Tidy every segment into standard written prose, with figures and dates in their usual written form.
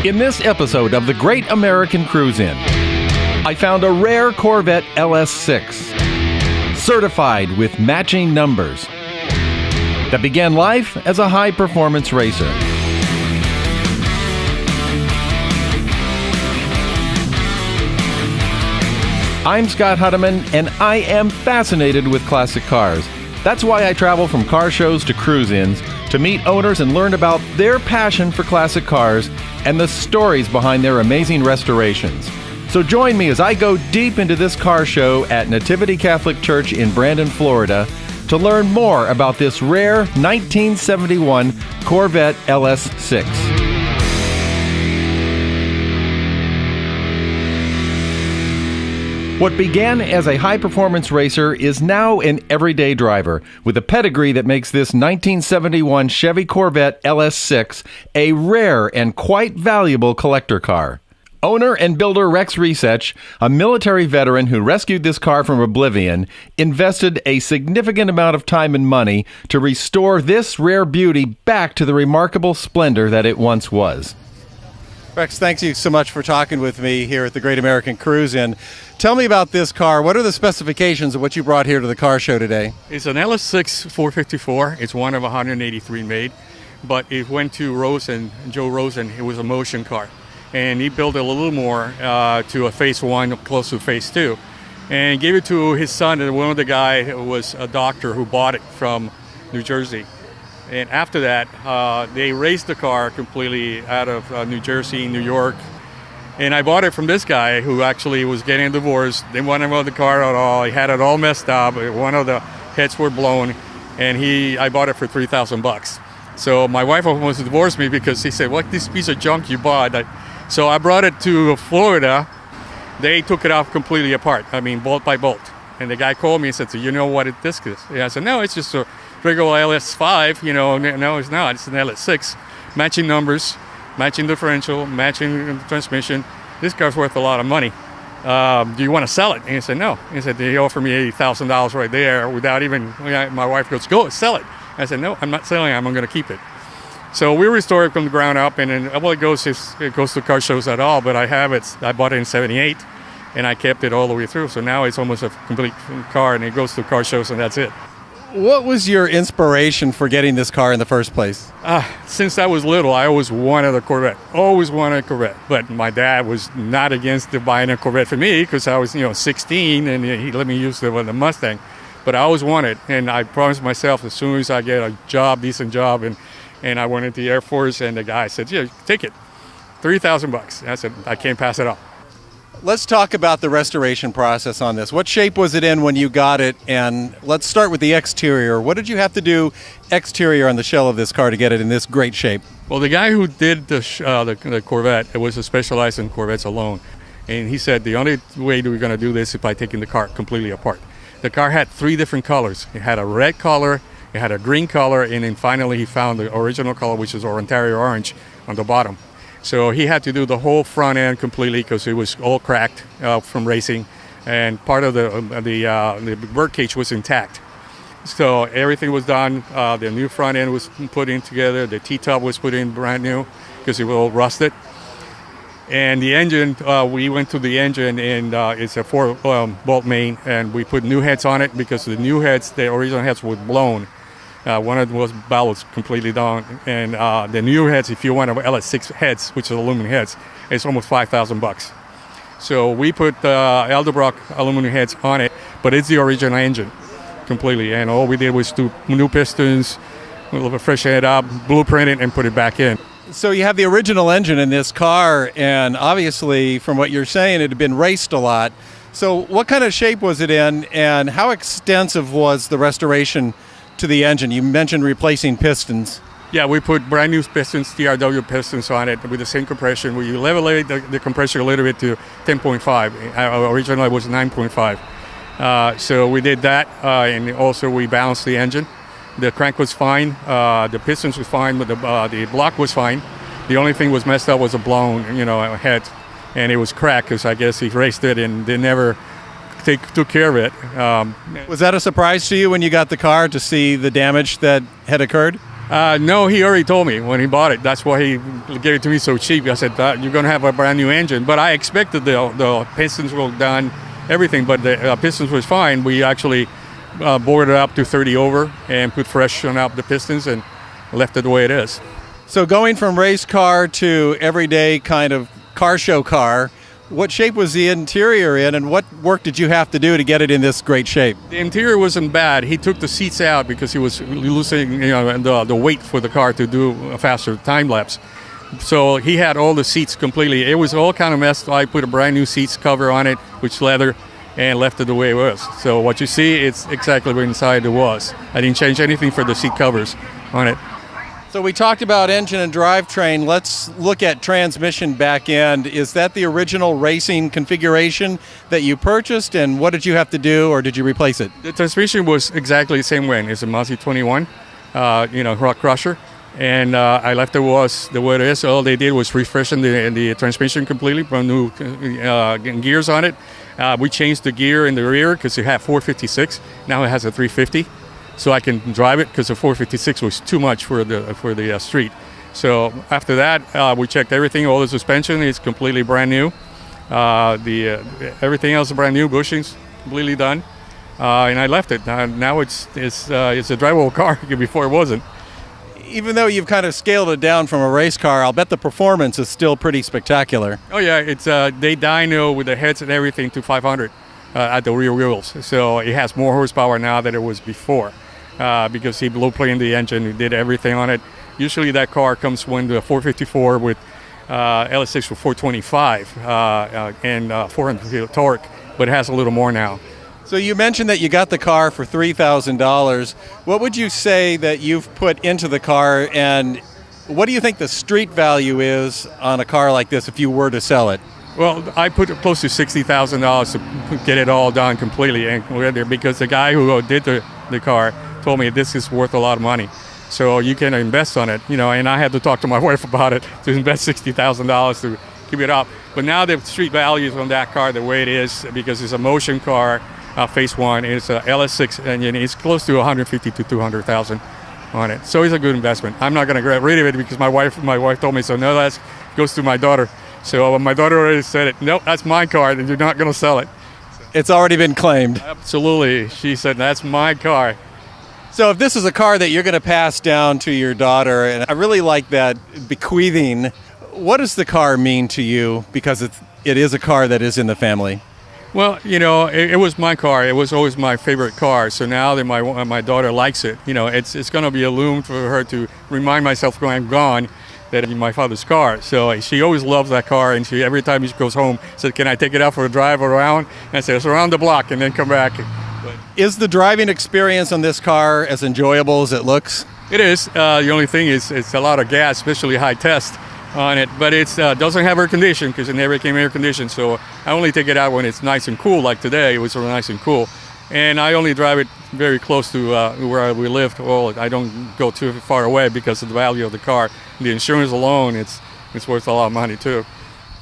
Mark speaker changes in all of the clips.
Speaker 1: In this episode of The Great American Cruise-In, I found a rare Corvette LS6, certified with matching numbers, that began life as a high-performance racer. I'm Scott Hutteman, and I am fascinated with classic cars. That's why I travel from car shows to cruise-ins to meet owners and learn about their passion for classic cars and the stories behind their amazing restorations. So join me as I go deep into this car show at Nativity Catholic Church in Brandon, Florida, to learn more about this rare 1971 Corvette LS6. What began as a high-performance racer is now an everyday driver, with a pedigree that makes this 1971 Chevy Corvette LS6 a rare and quite valuable collector car. Owner and builder Rex Research, a military veteran who rescued this car from oblivion, invested a significant amount of time and money to restore this rare beauty back to the remarkable splendor that it once was.
Speaker 2: Rex, thank you so much for talking with me here at the Great American Cruise-In. Tell me about this car. What are the specifications of what you brought here to the car show today?
Speaker 3: It's an LS6 454. It's one of 183 made, but it went to Joe Rosen. It was a motion car, and he built it a little more to a phase one, close to phase two, and gave it to his son. And one of the guy was a doctor who bought it from New Jersey. And after that, they raised the car completely out of New Jersey, New York. And I bought it from this guy who actually was getting a divorce. Didn't want to move the car at all. He had it all messed up. One of the heads were blown, and I bought it for $3,000. So my wife almost divorced me because he said, "What this piece of junk you bought?" So I brought it to Florida. They took it off completely apart. I mean, bolt by bolt. And the guy called me and said, "So you know what this is?" Yeah, I said, "No, it's just a regular LS5, no, it's not. It's an LS6. Matching numbers, matching differential, matching transmission. This car's worth a lot of money. Do you want to sell it?" And he said, "No." He said, "They offered me $80,000 right there without even," my wife goes, "Go, sell it." I said, "No, I'm not selling it. I'm going to keep it." So we restored it from the ground up, and then, it goes to car shows at all, but I bought it in 78, and I kept it all the way through. So now it's almost a complete car, and it goes to car shows, and that's it.
Speaker 2: What was your inspiration for getting this car in the first place?
Speaker 3: Since I was little, I always wanted a Corvette. Always wanted a Corvette. But my dad was not against buying a Corvette for me because I was, 16, and he let me use the Mustang. But I always wanted, and I promised myself as soon as I get a decent job, and I went into the Air Force, and the guy said, "Yeah, take it, $3,000." I said, "I can't pass it up."
Speaker 2: Let's talk about the restoration process on this. What shape was it in when you got it? And let's start with the exterior. What did you have to do exterior on the shell of this car to get it in this great shape?
Speaker 3: Well, the guy who did the Corvette, it was specialized in Corvettes alone. And he said the only way we're going to do this is by taking the car completely apart. The car had 3 different colors. It had a red color, it had a green color, and then finally he found the original color, which is Ontario orange on the bottom. So he had to do the whole front end completely because it was all cracked from racing, and part of the bird cage was intact. So everything was done. The new front end was put in together. The T-top was put in brand new because it was all rusted. And the engine, we went to the engine, and it's a 4-bolt main, and we put new heads on it because the new heads, the original heads, were blown. One of those valves completely down, and the new heads, if you want LS6 heads, which is aluminum heads, it's almost $5,000. So we put Edelbrock aluminum heads on it, but it's the original engine completely, and all we did was do new pistons, a little bit freshen it up, blueprint it, and put it back in.
Speaker 2: So you have the original engine in this car, and obviously, from what you're saying, it had been raced a lot. So what kind of shape was it in, and how extensive was the restoration to the engine? You mentioned replacing pistons.
Speaker 3: Yeah, we put brand new pistons, TRW pistons on it with the same compression. We leveled the compressor a little bit to 10.5. Originally it was 9.5. So we did that, and also we balanced the engine. The crank was fine, the pistons was fine, but the block was fine. The only thing was messed up was a blown, head, and it was cracked because I guess he raced it and they never took care of it.
Speaker 2: Was that a surprise to you when you got the car to see the damage that had occurred?
Speaker 3: No, he already told me when he bought it. That's why he gave it to me so cheap. I said, you're going to have a brand new engine. But I expected the pistons were done, everything, but the pistons was fine. We actually bored it up to 30 over and put fresh on up the pistons and left it the way it is.
Speaker 2: So going from race car to everyday kind of car show car, what shape was the interior in, and what work did you have to do to get it in this great shape?
Speaker 3: The interior wasn't bad. He took the seats out because he was losing, the weight for the car to do a faster time lapse. So he had all the seats completely. It was all kind of messed. I put a brand new seats cover on it, which leather, and left it the way it was. So what you see, it's exactly what inside it was. I didn't change anything for the seat covers on it.
Speaker 2: So we talked about engine and drivetrain. Let's look at transmission back end. Is that the original racing configuration that you purchased, and what did you have to do, or did you replace it?
Speaker 3: The transmission was exactly the same way. It's a Mazda 21, Rock Crusher, and I left it was the way it is. All they did was refreshen the transmission completely, put new gears on it. We changed the gear in the rear because it had 456. Now it has a 350. So I can drive it because the 456 was too much for the street. So after that, we checked everything. All the suspension is completely brand new. Everything else is brand new. Bushings completely done, and I left it. Now it's a drivable car. Before it wasn't.
Speaker 2: Even though you've kind of scaled it down from a race car, I'll bet the performance is still pretty spectacular.
Speaker 3: Oh yeah, it's they dyno with the heads and everything to 500 at the rear wheels. So it has more horsepower now than it was before. Because he low planed the engine, he did everything on it. Usually that car comes with the 454 with LS6 with 425 and 400 torque, but it has a little more now.
Speaker 2: So you mentioned that you got the car for $3,000. What would you say that you've put into the car, and what do you think the street value is on a car like this if you were to sell it?
Speaker 3: Well, I put close to $60,000 to get it all done completely, and because the guy who did the car told me this is worth a lot of money, so you can invest on it, and I had to talk to my wife about it to invest $60,000 to keep it up. But now the street values on that car the way it is, because it's a motion car, phase one, it's a LS6 engine, it's close to 150 to 200,000 on it. So it's a good investment. I'm not going to get rid of it because my wife told me so. No, that goes to my daughter. So my daughter already said it. Nope, that's my car, and you're not going to sell it.
Speaker 2: It's already been claimed.
Speaker 3: Absolutely. She said, that's my car.
Speaker 2: So if this is a car that you're going to pass down to your daughter, and I really like that bequeathing, what does the car mean to you? Because it is a car that is in the family.
Speaker 3: Well, it was my car. It was always my favorite car. So now that my daughter likes it, it's going to be a loom for her to remind myself when I'm gone that it's my father's car. So she always loves that car, and every time she goes home, says, "Can I take it out for a drive around?" And I say, "It's around the block, and then come back."
Speaker 2: Is the driving experience on this car as enjoyable as it looks?
Speaker 3: It is. The only thing is it's a lot of gas, especially high test on it. But it doesn't have air conditioning because it never came air conditioned. So I only take it out when it's nice and cool, like today. It was really nice and cool. And I only drive it very close to where we live. Well, I don't go too far away because of the value of the car. The insurance alone, it's worth a lot of money too.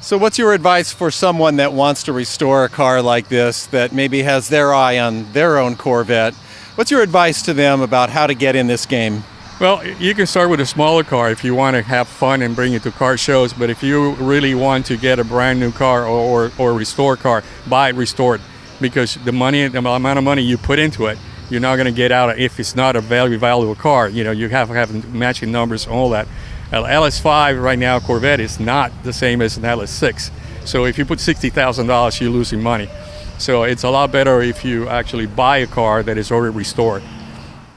Speaker 2: So what's your advice for someone that wants to restore a car like this, that maybe has their eye on their own Corvette? What's your advice to them about how to get in this game?
Speaker 3: Well, you can start with a smaller car if you want to have fun and bring it to car shows. But if you really want to get a brand new car or restore car, buy it restored. Because the amount of money you put into it, you're not going to get out if it's not a valuable car. You have to have matching numbers and all that. LS5 right now, Corvette, is not the same as an LS6. So if you put $60,000, you're losing money. So it's a lot better if you actually buy a car that is already restored.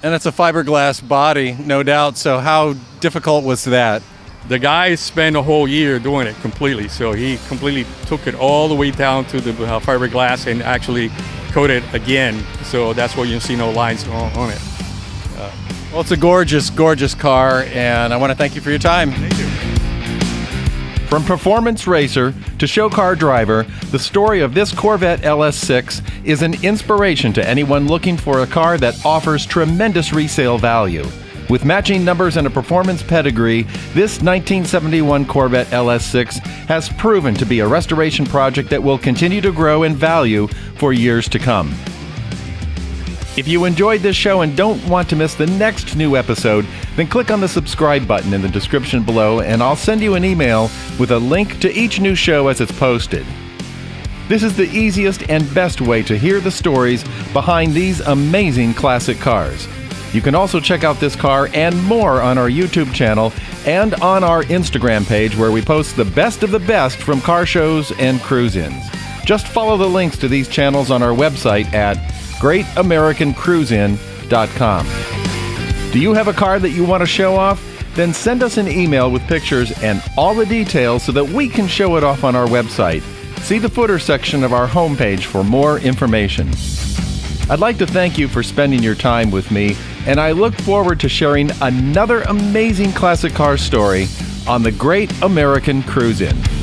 Speaker 2: And it's a fiberglass body, no doubt. So how difficult was that?
Speaker 3: The guy spent a whole year doing it completely. So he completely took it all the way down to the fiberglass and actually coated it again. So that's why you see no lines on it.
Speaker 2: Well, it's a gorgeous, gorgeous car, and I want to thank you for your time.
Speaker 3: Thank you.
Speaker 1: From performance racer to show car driver, the story of this Corvette LS6 is an inspiration to anyone looking for a car that offers tremendous resale value. With matching numbers and a performance pedigree, this 1971 Corvette LS6 has proven to be a restoration project that will continue to grow in value for years to come. If you enjoyed this show and don't want to miss the next new episode, then click on the subscribe button in the description below and I'll send you an email with a link to each new show as it's posted. This is the easiest and best way to hear the stories behind these amazing classic cars. You can also check out this car and more on our YouTube channel and on our Instagram page where we post the best of the best from car shows and cruise-ins. Just follow the links to these channels on our website at greatamericancruisein.com. Do you have a car that you want to show off? Then send us an email with pictures and all the details so that we can show it off on our website. See the footer section of our homepage for more information. I'd like to thank you for spending your time with me, and I look forward to sharing another amazing classic car story on the Great American Cruise-In.